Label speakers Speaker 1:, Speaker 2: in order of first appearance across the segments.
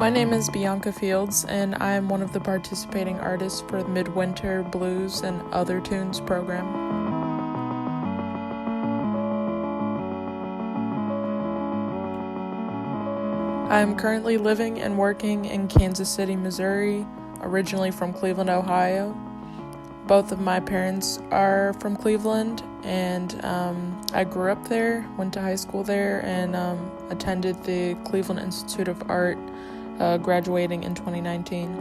Speaker 1: My name is Bianca Fields, and I am one of the participating artists for the Midwinter Blues and Other Tunes program. I am currently living and working in Kansas City, Missouri, originally from Cleveland, Ohio. Both of my parents are from Cleveland, and I grew up there, went to high school there, and attended the Cleveland Institute of Art, graduating in 2019.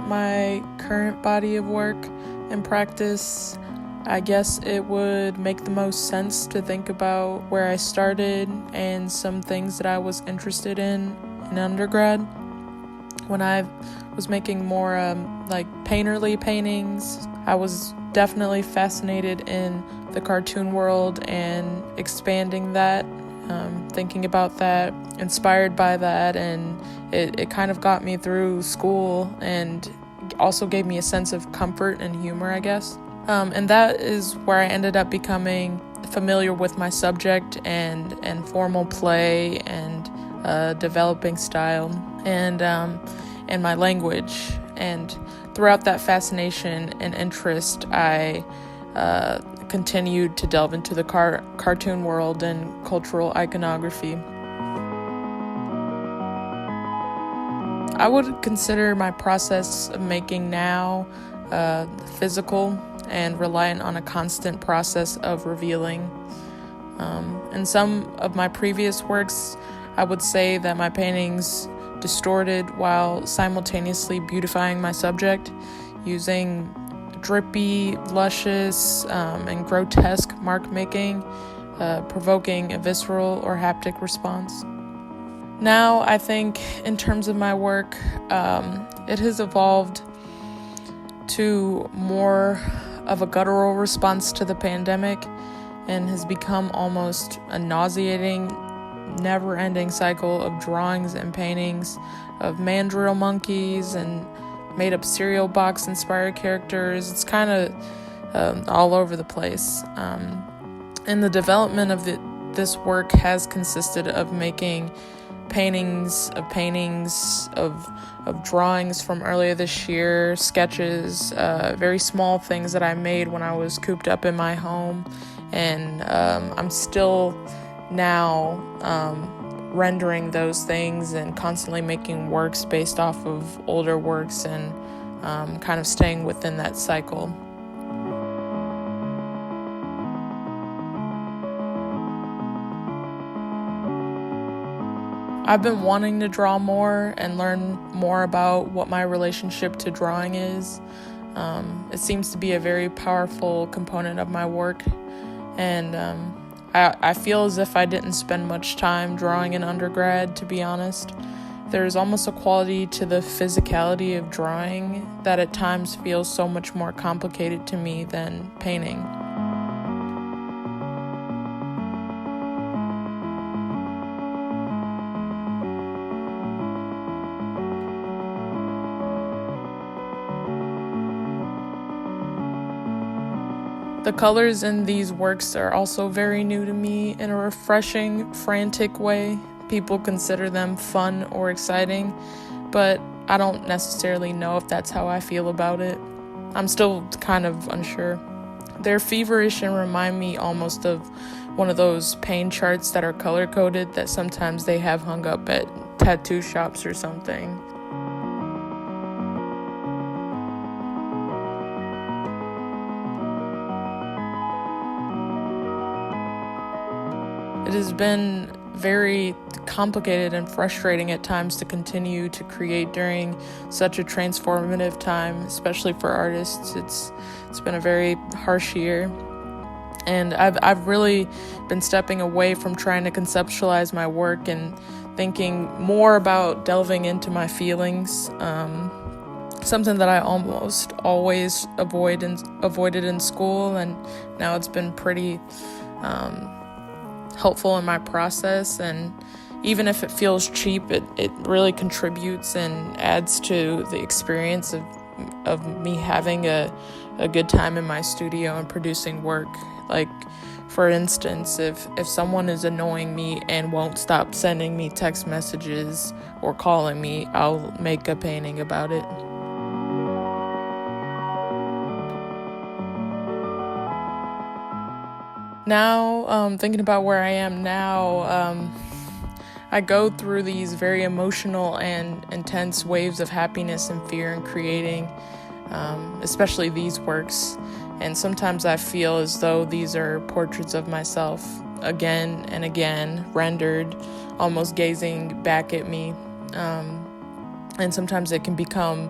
Speaker 1: My current body of work and practice, I guess it would make the most sense to think about where I started and some things that I was interested in undergrad. When I was making more painterly paintings, I was definitely fascinated in the cartoon world and expanding that, thinking about that, inspired by that, and it kind of got me through school and also gave me a sense of comfort and humor, I guess. And that is where I ended up becoming familiar with my subject and formal play and developing style and my language. And throughout that fascination and interest, I continued to delve into the cartoon world and cultural iconography. I would consider my process of making now physical and reliant on a constant process of revealing. In some of my previous works, I would say that my paintings distorted while simultaneously beautifying my subject, using drippy, luscious, and grotesque mark making, provoking a visceral or haptic response. Now, I think in terms of my work, it has evolved to more of a guttural response to the pandemic and has become almost a nauseating, never-ending cycle of drawings and paintings of mandrill monkeys and made-up cereal box-inspired characters. It's kind of all over the place. And the development of this work has consisted of making paintings of drawings from earlier this year, sketches, very small things that I made when I was cooped up in my home, and I'm still now rendering those things and constantly making works based off of older works and kind of staying within that cycle. I've been wanting to draw more and learn more about what my relationship to drawing is. It seems to be a very powerful component of my work, and I feel as if I didn't spend much time drawing in undergrad, to be honest. There's almost a quality to the physicality of drawing that at times feels so much more complicated to me than painting. The colors in these works are also very new to me in a refreshing, frantic way. People consider them fun or exciting, but I don't necessarily know if that's how I feel about it. I'm still kind of unsure. They're feverish and remind me almost of one of those pain charts that are color-coded that sometimes they have hung up at tattoo shops or something. It has been very complicated and frustrating at times to continue to create during such a transformative time, especially for artists. It's been a very harsh year, and I've really been stepping away from trying to conceptualize my work and thinking more about delving into my feelings. Something that I almost always avoided in school, and now it's been pretty helpful in my process, and even if it feels cheap, it really contributes and adds to the experience of me having a good time in my studio and producing work. Like, For instance, if someone is annoying me and won't stop sending me text messages or calling me, I'll make a painting about it. Now, thinking about where I am now, I go through these very emotional and intense waves of happiness and fear in creating, especially these works. And sometimes I feel as though these are portraits of myself again and again, rendered, almost gazing back at me. And sometimes it can become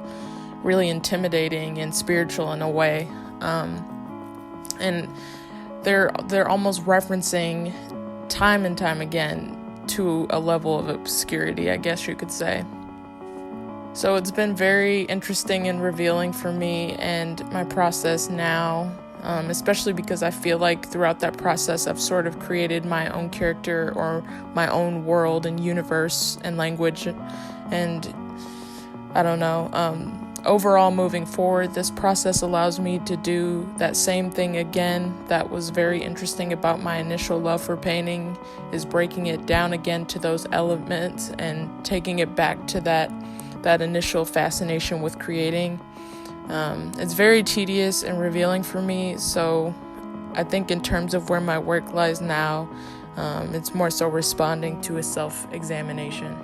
Speaker 1: really intimidating and spiritual in a way. And they're almost referencing time and time again to a level of obscurity, I guess you could say. So it's been very interesting and revealing for me and my process now, especially because I feel like throughout that process I've sort of created my own character or my own world and universe and language. And I don't know, overall moving forward, this process allows me to do that same thing again. That was very interesting about my initial love for painting, is breaking it down again to those elements and taking it back to that initial fascination with creating. It's very tedious and revealing for me, so I think in terms of where my work lies now, it's more so responding to a self-examination.